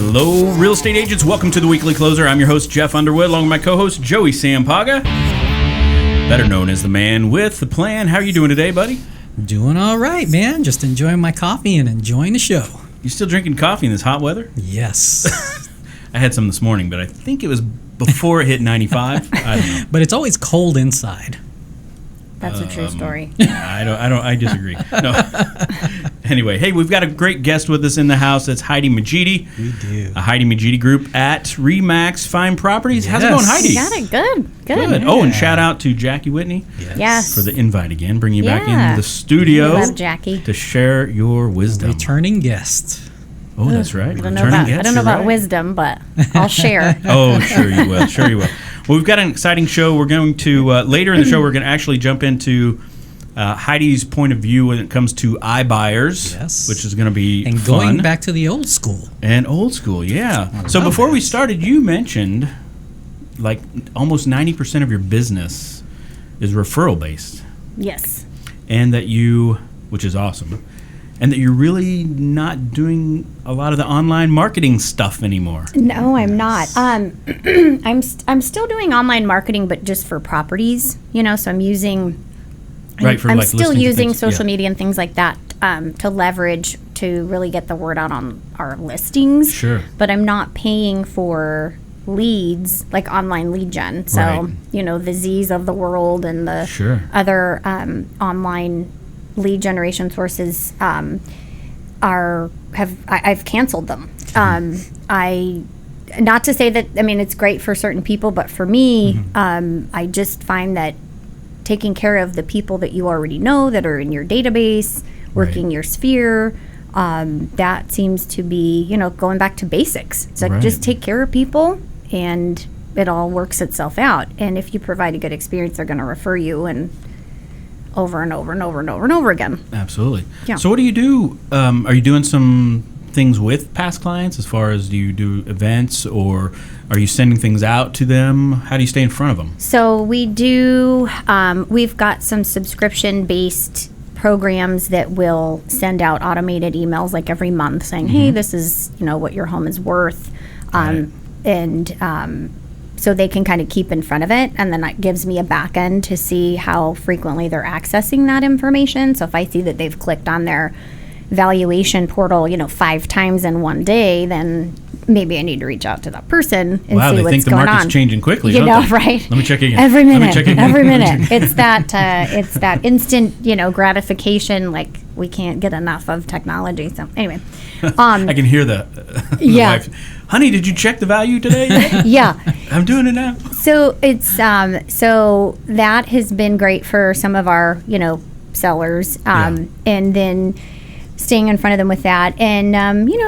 Hello, real estate agents. Welcome to the Weekly Closer. I'm your host, Jeff Underwood, along with my co-host, Joey Sampaga, better known as the man with the plan. How are you doing today, buddy? Doing all right, man. Just enjoying my coffee and enjoying the show. You still drinking coffee in this hot weather? Yes. I had some this morning, but I think it was before it hit 95. I don't know. But it's always cold inside. That's a true story. I disagree. No. Anyway, hey, we've got a great guest with us in the house. That's Heidi Majidi. We do. A Heidi Majidi Group at Remax Fine Properties. How's it going, Heidi? You got it. Good. Yeah. Oh, and shout out to Jackie Whitney. Yes. For the invite again. Bring you back into the studio. I love Jackie. To share your wisdom. Returning guest. Oh, that's right. I don't know about wisdom, but I'll share. Oh, sure you will. Sure you will. Well, we've got an exciting show. We're going to, later in the show, we're going to actually jump into Heidi's point of view when it comes to iBuyers, yes, which is going to be and fun. Going back to the old school. And old school, yeah. So before we started, you mentioned like almost 90% of your business is referral based. Yes. And that you, which is awesome, and that you're really not doing a lot of the online marketing stuff anymore. No, I'm not. I'm still doing online marketing, but just for properties. So I'm using. Right. I'm still using social media and things like that to leverage to really get the word out on our listings. Sure. But I'm not paying for leads like online lead gen. So right. The Z's of the world and the other online lead generation sources I've canceled them. Not to say that, it's great for certain people, but for me, I just find that taking care of the people that you already know that are in your database, working your sphere, that seems to be, going back to basics. So just take care of people and it all works itself out. And if you provide a good experience, they're going to refer you and over and over and over and over and over again. Absolutely. Yeah. So what do you do? Are you doing some things with past clients as far as do you do events or are you sending things out to them? How do you stay in front of them? So we do, we've got some subscription-based programs that will send out automated emails like every month saying, hey, this is, what your home is worth. So they can kind of keep in front of it, and then that gives me a back end to see how frequently they're accessing that information. So if I see that they've clicked on their valuation portal, 5 times in one day, then maybe I need to reach out to that person and see what's going on. Wow, they think the market's changing quickly, right? Let me check again. Every minute. It's that instant, gratification. Like we can't get enough of technology. So anyway, I can hear the wife. Honey, did you check the value today? Yeah. I'm doing it now. So it's so that has been great for some of our, sellers. And then staying in front of them with that and,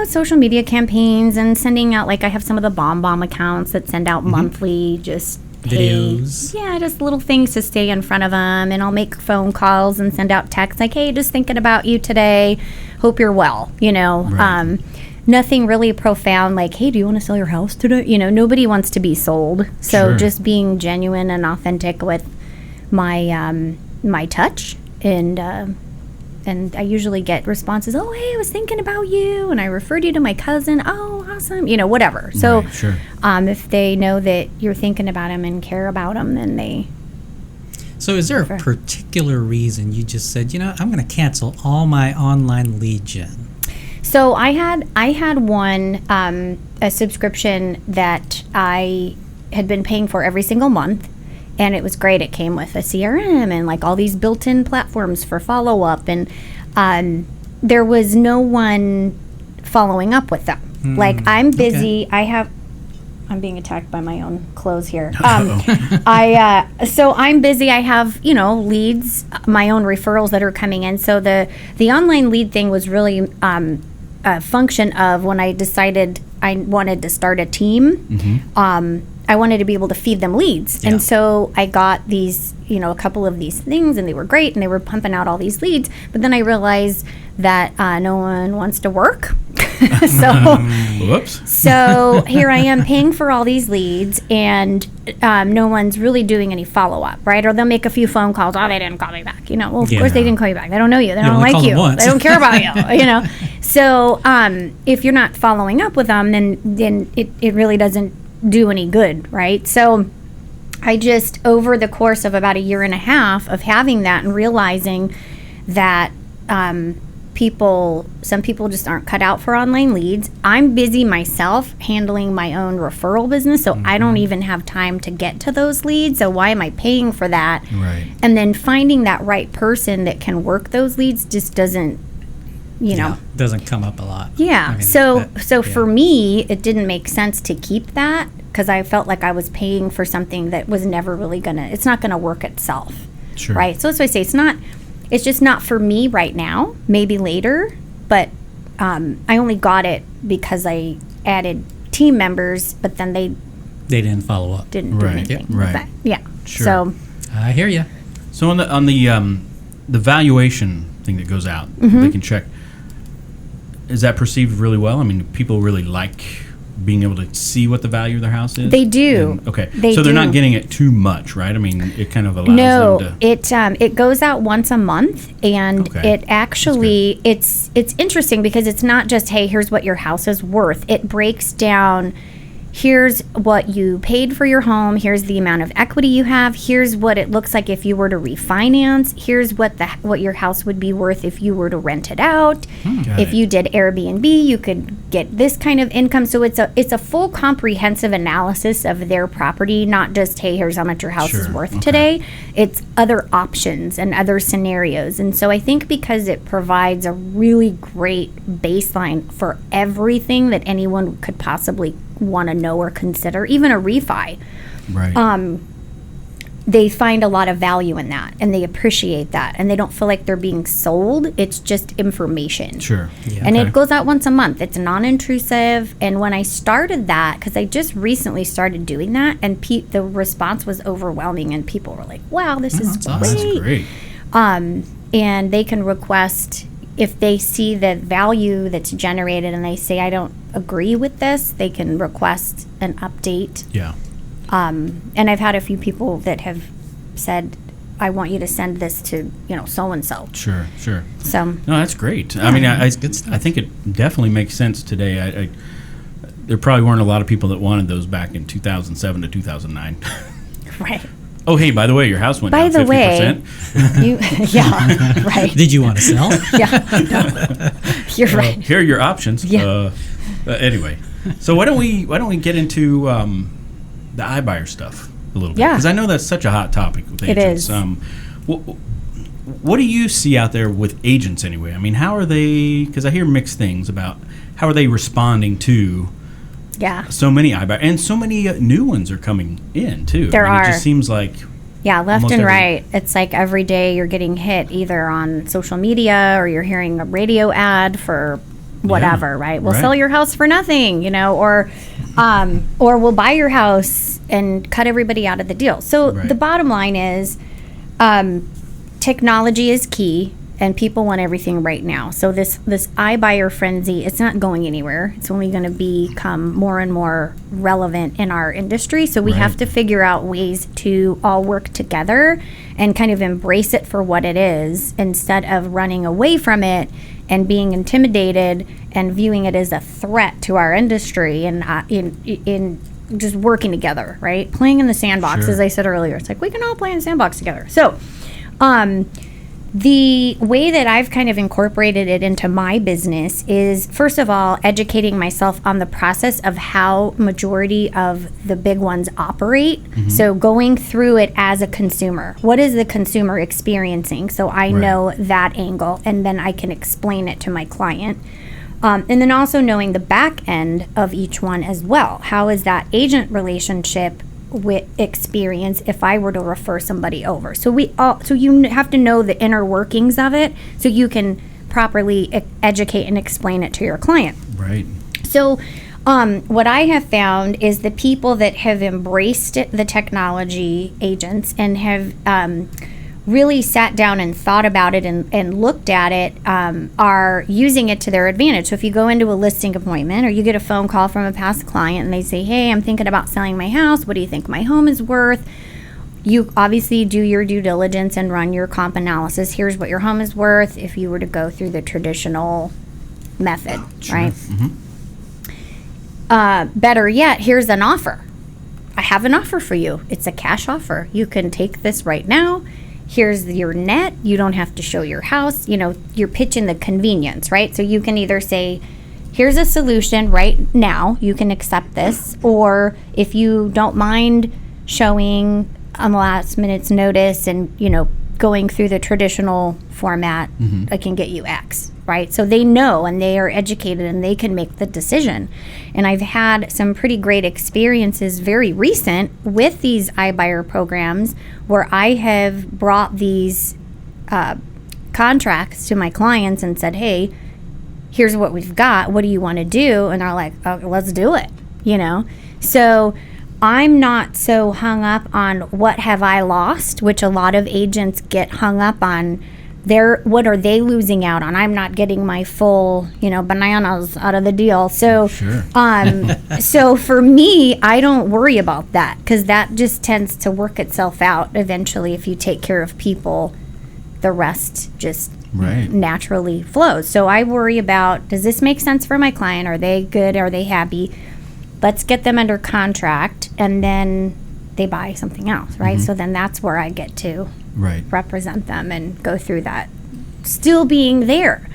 social media campaigns and sending out, like I have some of the BombBomb accounts that send out monthly just videos. Just little things to stay in front of them. And I'll make phone calls and send out texts like, hey, just thinking about you today. Hope you're well, Right. Nothing really profound like, hey, do you want to sell your house today? Nobody wants to be sold. So just being genuine and authentic with my my touch. And I usually get responses, oh, hey, I was thinking about you. And I referred you to my cousin. Oh, awesome. Whatever. So if they know that you're thinking about them and care about them, then they... So is there a particular reason you just said, I'm going to cancel all my online lead gen? So I had one a subscription that I had been paying for every single month, and it was great. It came with a CRM and like all these built-in platforms for follow-up, and there was no one following up with them. Like I'm busy. Okay. I'm being attacked by my own clothes here. So I'm busy. I have, leads, my own referrals that are coming in. So the online lead thing was really a function of when I decided I wanted to start a team. I wanted to be able to feed them leads. And so I got these, a couple of these things, and they were great, and they were pumping out all these leads. But then I realized that no one wants to work So, Whoops. so here I am paying for all these leads, and no one's really doing any follow up, right? Or they'll make a few phone calls. Oh, they didn't call me back. Well, of course they didn't call you back. They don't know you. They don't only like called you. them once. They don't care about you. So if you're not following up with them, then it really doesn't do any good, right? So I just, over the course of about a year and a half of having that and realizing that some people just aren't cut out for online leads. I'm busy myself handling my own referral business, so I don't even have time to get to those leads. So why am I paying for that? Right. And then finding that right person that can work those leads just doesn't, doesn't come up a lot. Yeah. I mean, So for me, it didn't make sense to keep that because I felt like I was paying for something that was never really it's not gonna work itself. Sure. Right. So that's why I say it's just not for me right now, maybe later, but I only got it because I added team members, but then they didn't follow up. didn't do anything. Right. With that. Yeah. Sure. So I hear you. So on the valuation thing that goes out, Mm-hmm. they can check. Is that perceived really well? I mean, people really like being able to see what the value of their house is. They do. Okay. They so they're do. not getting it too much, right? I mean, it kind of allows them to. It goes out once a month, and Okay. it actually it's interesting because it's not just, hey, here's what your house is worth. It breaks down. Here's what you paid for your home. Here's the amount of equity you have. Here's what it looks like if you were to refinance. Here's what your house would be worth if you were to rent it out. Got If it. you did Airbnb, you could get this kind of income. So it's a full comprehensive analysis of their property, not just, hey, here's how much your house is Sure. worth Okay. today. It's other options and other scenarios. And so I think because it provides a really great baseline for everything that anyone could possibly want to know or consider, even a refi, Right. they find a lot of value in that and they appreciate that and they don't feel like they're being sold. It's just information. Sure. Yeah. And Okay. it goes out once a month. It's non-intrusive. And when I started that, because I just recently started doing that, and the response was overwhelming, and people were like, "Wow, this is that's awesome. That's great. And they can request, if they see the value that's generated and they say, I don't agree with this, they can request an update. Yeah. And I've had a few people that have said, I want you to send this to, so-and-so. Sure. Sure. So, No, that's great. I mean, I good stuff. I think it definitely makes sense today. I there probably weren't a lot of people that wanted those back in 2007 to 2009. right. Oh, hey, by the way, your house went By down the 50%. way, yeah, right. Did you want to sell? Yeah, no, you're right. Here are your options. Yeah. Anyway, so why don't we get into the iBuyer stuff a little bit? Yeah. Because I know that's such a hot topic with It agents. is. What do you see out there with agents anyway? I mean, how are they? Because I hear mixed things about how are they responding to Yeah. so many iBuyers, and so many new ones are coming in too. There It are. just seems like Yeah, left Almost and every- right. It's like every day you're getting hit either on social media or you're hearing a radio ad for whatever, right? We'll right. sell your house for nothing, or we'll buy your house and cut everybody out of the deal. So Right. the bottom line is, technology is key. And people want everything right now. So this iBuyer frenzy, it's not going anywhere. It's only going to become more and more relevant in our industry. So we Right. have to figure out ways to all work together and kind of embrace it for what it is, instead of running away from it and being intimidated and viewing it as a threat to our industry, and in just working together, right? Playing in the sandbox, Sure. as I said earlier. It's like we can all play in the sandbox together. So, the way that I've kind of incorporated it into my business is, first of all, educating myself on the process of how majority of the big ones operate. So going through it as a consumer. What is the consumer experiencing? So I know that angle, and then I can explain it to my client. And then also knowing the back end of each one as well. How is that agent relationship with experience if I were to refer somebody over? So you have to know the inner workings of it so you can properly educate and explain it to your client. right. So what I have found is the people that have embraced the technology, agents, and have really sat down and thought about it and looked at it are using it to their advantage. So if you go into a listing appointment or you get a phone call from a past client and they say, hey, I'm thinking about selling my house. What do you think my home is worth? You obviously do your due diligence and run your comp analysis. Here's what your home is worth if you were to go through the traditional method, right? Better yet, here's an offer. I have an offer for you. It's a cash offer. You can take this right now. Here's your net. You don't have to show your house. You know, you're pitching the convenience, right? So you can either say, here's a solution right now. You can accept this. Or if you don't mind showing on the last minute's notice and, you know, going through the traditional format, I can get you X, right? So they know and they are educated and they can make the decision. And I've had some pretty great experiences very recent with these iBuyer programs where I have brought these contracts to my clients and said, hey, here's what we've got. What do you want to do? And they're like, oh, let's do it, you know? So I'm not so hung up on what have I lost, which a lot of agents get hung up on. What are they losing out on? I'm not getting my full, you know, bananas out of the deal. So, so for me, I don't worry about that because that just tends to work itself out eventually. If you take care of people, the rest just naturally flows. So I worry about, does this make sense for my client? Are they good? Are they happy? Let's get them under contract, and then they buy something else, right? So then that's where I get to represent them and go through that. Still being there,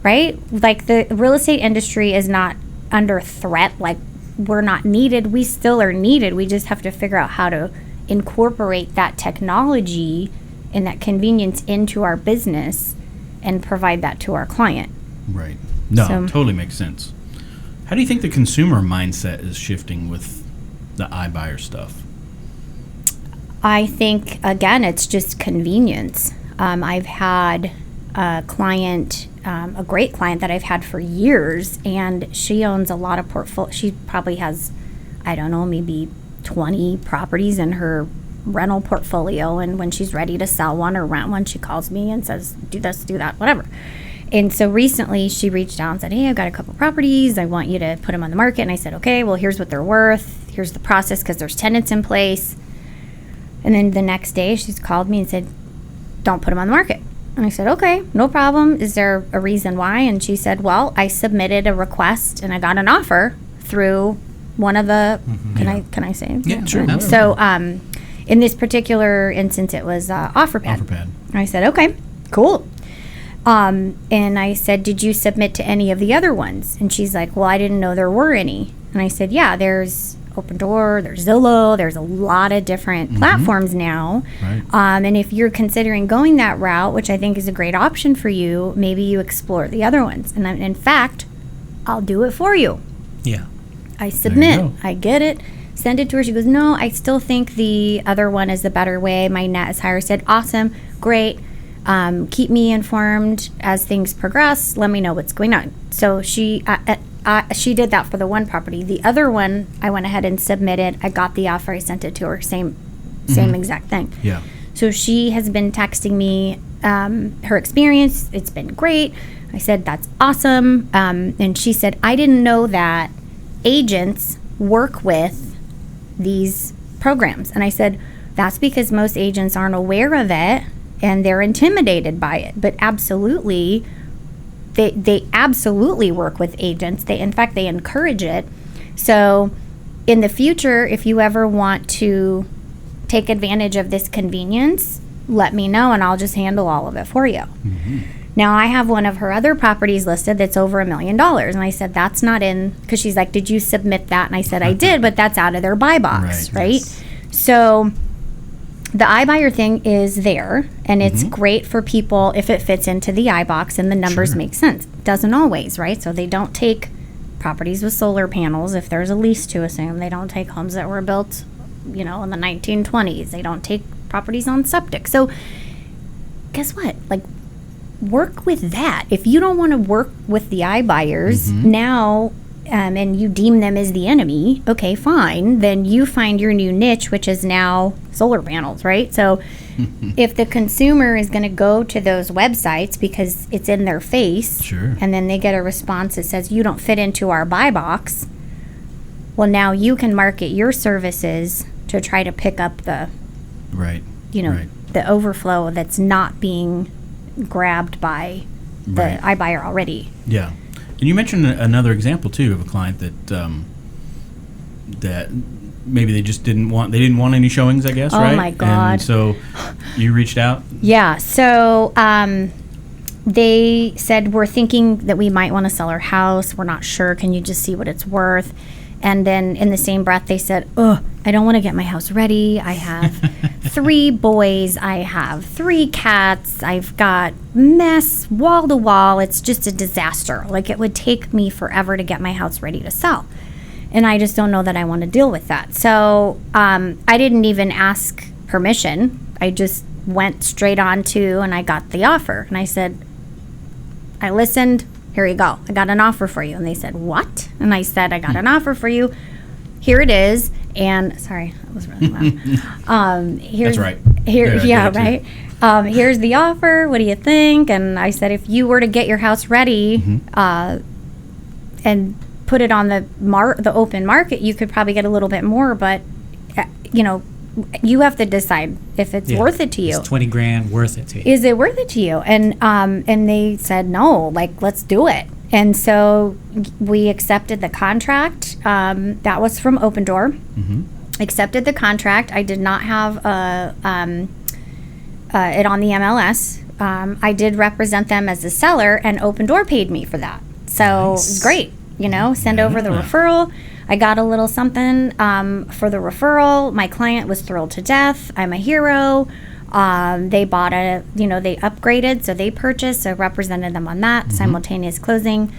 right? Like the real estate industry is not under threat. Like we're not needed. We still are needed. We just have to figure out how to incorporate that technology and that convenience into our business and provide that to our client. Right. No, totally makes sense. How do you think the consumer mindset is shifting with the iBuyer stuff? I think, again, it's just convenience. I've had a client, a great client that I've had for years, and she owns a lot of portfolio. She probably has, I don't know, maybe 20 properties in her rental portfolio. And when she's ready to sell one or rent one, she calls me and says, do this, do that, whatever. And so recently she reached out and said, hey, I've got a couple properties. I want you to put them on the market. And I said, okay, well, here's what they're worth. Here's the process because there's tenants in place. And then the next day she's called me and said, don't put them on the market. And I said, okay, no problem. Is there a reason why? And she said, well, I submitted a request and I got an offer through one of the, can I say? Yeah, sure. So in this particular instance, it was OfferPad. And I said, okay, cool. And I said, did you submit to any of the other ones? And she's like, well, I didn't know there were any. And I said, yeah, there's Open Door, there's Zillow, there's a lot of different platforms now. Right. And if you're considering going that route, which I think is a great option for you, maybe you explore the other ones. And in fact, I'll do it for you. Yeah. I submit, I get it, send it to her. She goes, no, I still think the other one is the better way. My net is higher. I said, awesome, great. Keep me informed as things progress. Let me know what's going on. So she did that for the one property. The other one, I went ahead and submitted. I got the offer. I sent it to her. Same exact thing. Yeah. So she has been texting me her experience. It's been great. I said, that's awesome. And she said, I didn't know that agents work with these programs. And I said, that's because most agents aren't aware of it and they're intimidated by it. But absolutely, they absolutely work with agents. In fact, they encourage it. So in the future, if you ever want to take advantage of this convenience, let me know and I'll just handle all of it for you. Now, I have one of her other properties listed that's over $1 million. And I said, that's not in, because she's like, did you submit that? And I said, I did, but that's out of their buy box, right? Yes. So the iBuyer thing is there, and it's great for people if it fits into the iBox and the numbers make sense. Doesn't always, right? So they don't take properties with solar panels if there's a lease to assume. They don't take homes that were built, in the 1920s. They don't take properties on septic. So guess what? Like, work with that. If you don't want to work with the iBuyers, now and you deem them as the enemy, okay, fine. Then you find your new niche, which is now solar panels, right? So if the consumer is going to go to those websites because it's in their face, Sure. and then they get a response that says you don't fit into our buy box, well, now you can market your services to try to pick up the, Right. Right. the overflow that's not being grabbed by the Right. iBuyer already. Yeah. And you mentioned another example too of a client that that maybe they didn't want any showings, I guess, Oh, right? my God. And so you reached out? Yeah. So they said, we're thinking that we might want to sell our house. We're not sure. Can you just see what it's worth? And then in the same breath, they said, oh, I don't want to get my house ready. I have 3 boys. I have 3 cats. I've got mess wall to wall. It's just a disaster. Like, it would take me forever to get my house ready to sell. And I just don't know that I want to deal with that. So I didn't even ask permission. I just went straight on to, and I got the offer. And I said, I listened. Here you go. I got an offer for you. And they said, what? And I said, I got an offer for you. Here it is. And sorry, that was really loud. Here's, That's right. Here, Yeah, yeah, I did right. Here's the offer. What do you think? And I said, if you were to get your house ready and put it on the open market, you could probably get a little bit more. But, you have to decide if it's worth it to you. Is 20 grand worth it to you? Is it worth it to you? And they said, no, like, let's do it. And so we accepted the contract. That was from Open Door. Accepted the contract. I did not have it on the MLS. I did represent them as a seller, and Open Door paid me for that. So it was great. Send over the referral. I got a little something for the referral. My client was thrilled to death. I'm a hero. They bought they upgraded, so they purchased, so I represented them on that, simultaneous closing.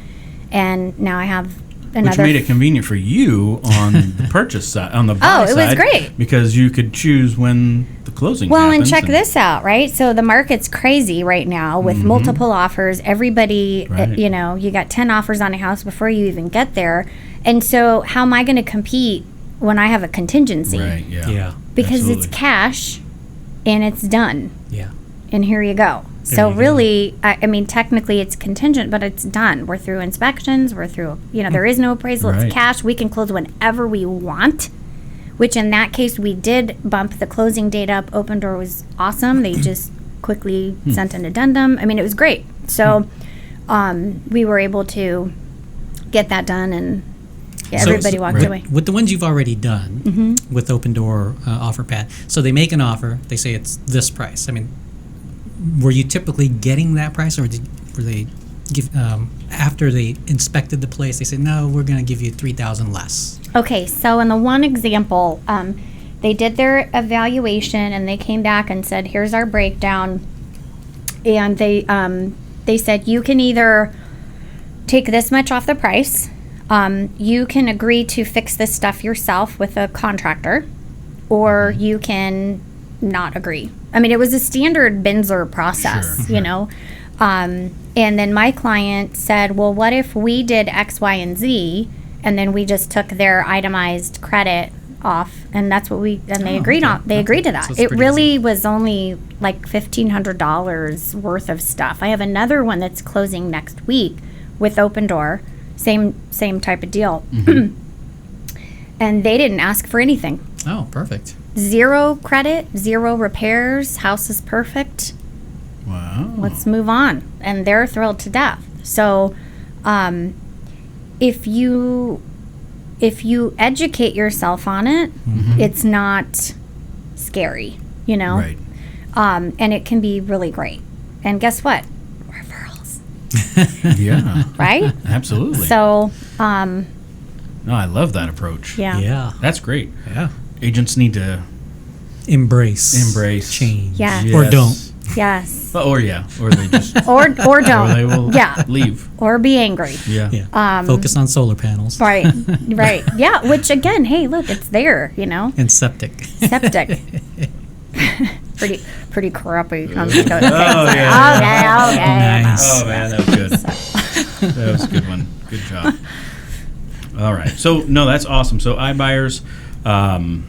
And now I have another. Which made it convenient for you on the purchase side, on the buy side. Oh, it was great. Because you could choose when the closing Well, happens. and check this out, right? So the market's crazy right now with multiple offers. Everybody, you got 10 offers on a house before you even get there. And so how am I going to compete when I have a contingency? Right, yeah. Because Absolutely. it's cash and it's done. Yeah. And here you go. So really, I mean, technically it's contingent, but it's done. We're through inspections. We're through, there is no appraisal. Right. It's cash. We can close whenever we want, which in that case, we did bump the closing date up. Open Door was awesome. They just quickly sent an addendum. I mean, it was great. So we were able to get that done, and everybody walked away. With the ones you've already done with Open Door offer pad, so they make an offer, they say it's this price. I mean, were you typically getting that price, or were they give after they inspected the place, they said, no, we're going to give you $3,000 less? Okay, so in the one example, they did their evaluation and they came back and said, here's our breakdown. And they said, you can either take this much off the price, you can agree to fix this stuff yourself with a contractor, or you can not agree. I mean, it was a standard Binzer process, and then my client said, well, what if we did X, Y, and Z, and then we just took their itemized credit off, and that's what they agreed on. They agreed to that. So it really was only like $1,500 worth of stuff. I have another one that's closing next week with Open Door, same type of deal. And they didn't ask for anything. Oh, perfect. 0 credit, 0 repairs, house is perfect. Wow. Let's move on. And they're thrilled to death. So if you educate yourself on it, it's not scary, Right. And it can be really great. And guess what? Referrals. Yeah. Right? Absolutely. So, no, I love that approach. Yeah. That's great. Yeah. Agents need to Embrace Yeah. change. Yes. Or don't. yes. Or they just Or don't. or they will Yeah. leave. Or be angry. Yeah. Yeah. Focus on solar panels. Right. Right. Yeah. Which again, hey, look, it's there, And septic. Septic. pretty crappy. Okay. Oh, yeah. Okay. Nice. Oh man, that was good. That was a good one. Good job. All right. So no, that's awesome. So iBuyers, I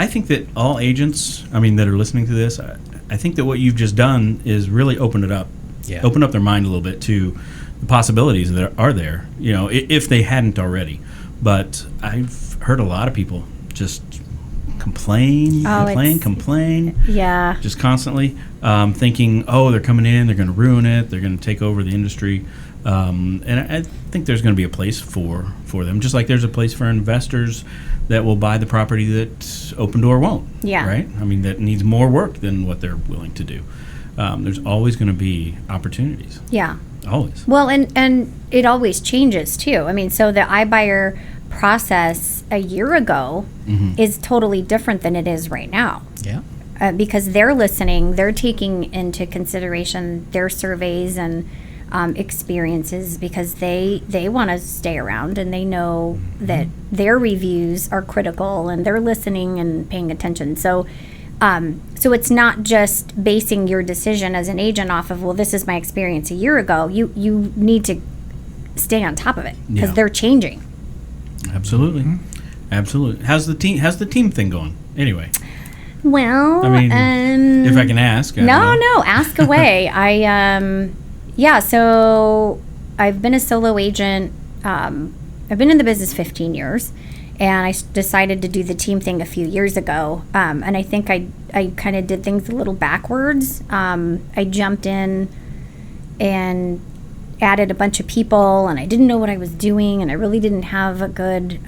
think that all agents, that are listening to this, I think that what you've just done is really open it up, open up their mind a little bit to the possibilities that are there. If they hadn't already. But I've heard a lot of people just complain, Yeah. just constantly thinking, they're coming in, they're going to ruin it, they're going to take over the industry. And I think there's going to be a place for them, just like there's a place for investors that will buy the property that Open Door won't. Yeah. Right? That needs more work than what they're willing to do. There's always going to be opportunities. Yeah. Always. Well, and it always changes too. So the iBuyer process a year ago is totally different than it is right now. Yeah. Because they're listening, they're taking into consideration their surveys and experiences, because they want to stay around, and they know that their reviews are critical, and they're listening and paying attention. So it's not just basing your decision as an agent off of, well, this is my experience a year ago. You need to stay on top of it, because they're changing. Absolutely. Absolutely. How's the team thing going anyway? Well, if I can ask. No, ask away. So I've been a solo agent. I've been in the business 15 years, and I decided to do the team thing a few years ago. And I think I kind of did things a little backwards. I jumped in and added a bunch of people, and I didn't know what I was doing, and I really didn't have a good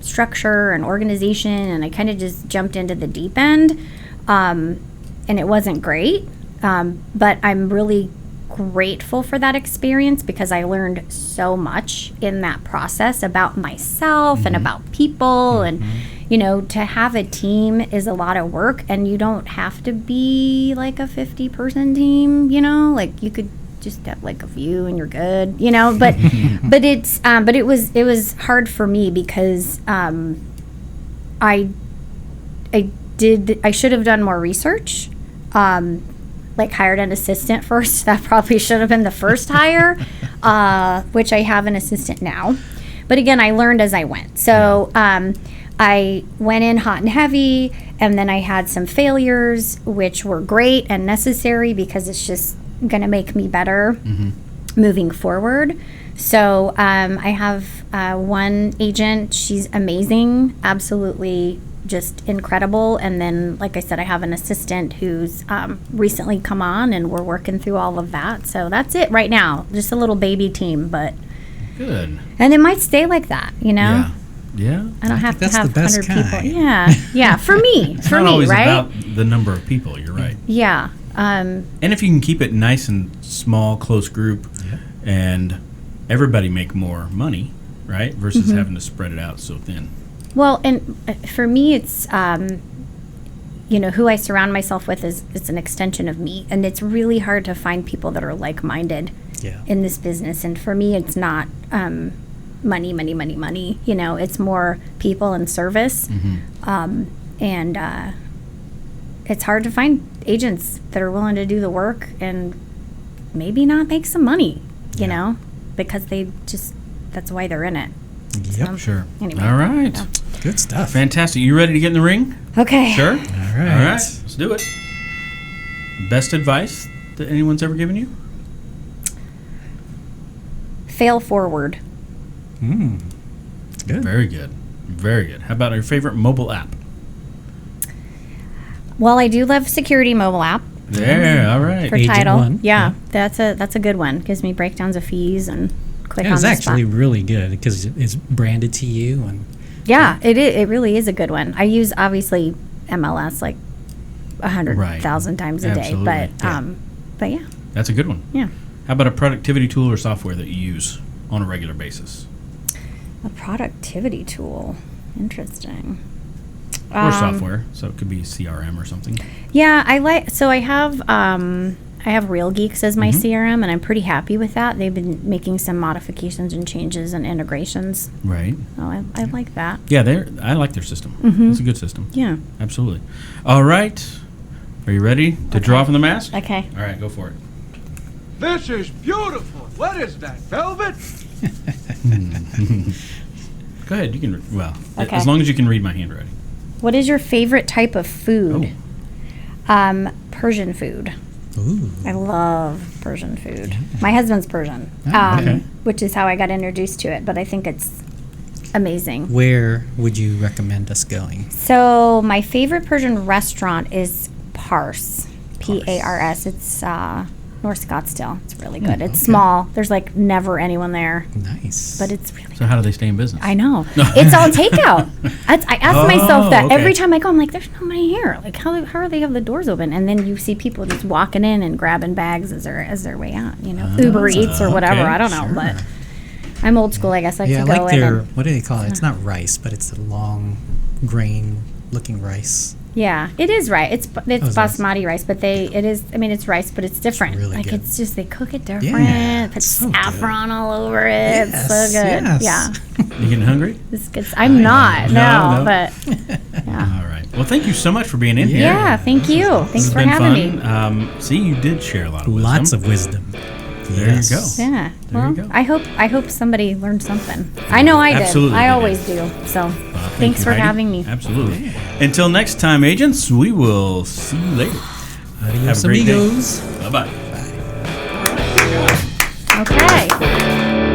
structure and organization, and I kind of just jumped into the deep end, and it wasn't great. But I'm really grateful for that experience, because I learned so much in that process about myself and about people, and to have a team is a lot of work, and you don't have to be like a 50-person team. Like you could just have like a few and you're good, but but it was hard for me, because I should have done more research, like hired an assistant first. That probably should have been the first hire, which I have an assistant now. But again, I learned as I went. So I went in hot and heavy, and then I had some failures, which were great and necessary, because it's just going to make me better moving forward. So I have one agent. She's amazing, absolutely just incredible. And then, like I said, I have an assistant who's recently come on, and we're working through all of that. So that's it right now. Just a little baby team, but good. And it might stay like that, Yeah. I don't have to that's have the best 100 people. kind. Yeah. For me, It's not always right? about the number of people. You're right. Yeah. And if you can keep it nice and small, close group, and everybody make more money, right? Versus having to spread it out so thin. Well, and for me, it's who I surround myself with it's an extension of me, and it's really hard to find people that are like-minded in this business. And for me, it's not money. It's more people and service, and it's hard to find agents that are willing to do the work and maybe not make some money, because that's why they're in it. Yep. Sure. Anyway, all right. Yeah. Good stuff. Fantastic. You ready to get in the ring? Okay. Sure. All right. All right. Let's do it. Best advice that anyone's ever given you? Fail forward. Good. Very good. Very good. How about your favorite mobile app? Well, I do love Security mobile app Yeah. All right. for Agent title. One. Yeah, that's a good one. Gives me breakdowns of fees and click It on was the actually spot. really good, because it's branded to you, and Yeah, it really is a good one. I use obviously MLS like 100,000 times a Absolutely. day, Yeah. but yeah, That's a good one. yeah. How about a productivity tool or software that you use on a regular basis? A productivity tool. Interesting. Or software. So it could be CRM or something. Yeah, I have Real Geeks as my CRM, and I'm pretty happy with that. They've been making some modifications and changes and integrations. Right. Oh, I like that. Yeah, I like their system. It's a good system. Yeah. Absolutely. All right. Are you ready to draw from the mask? Okay. All right, go for it. This is beautiful. What is that, velvet? Go ahead. You can. Well, Okay. as long as you can read my handwriting. What is your favorite type of food? Persian food. Ooh. I love Persian food. My husband's Persian, okay. which is how I got introduced to it, but I think it's amazing. Where would you recommend us going? So my favorite Persian restaurant is Pars, Pars. It's North Scottsdale. It's really good. It's small. There's like never anyone there, Nice. but it's really So how do they stay in business? I know. It's all takeout. I ask myself that okay. every time I go. I'm like, there's nobody here. Like, how are they have the doors open? And then you see people just walking in and grabbing bags as their way out. You know, Uber Eats or whatever. okay, I don't know, sure. but I'm old school. I guess I like yeah, to I go like in. their, And, what do they call it? It's not rice, but it's the long grain looking rice. yeah, it is right. It's nice. basmati rice, but it's rice, but it's different. really like good. it's just they cook it different. Yeah, Put so good. saffron all over it. It's so Yes, good. yes. Yeah, You getting hungry? this gets. I'm not No, no. but yeah. All right. Well, thank you so much for being in here. Yeah, thank you. This Thanks has for been having fun. me. See, you did share a lot of wisdom. Lots of wisdom. There you go. Yeah. There Well, you go. I hope somebody learned something. I know I did. Absolutely I they always do. So Well, thanks you, for Heidi. having me. Absolutely. Until next time, agents, we will see you later. Adios, Have a great day. amigos. Bye-bye. Okay.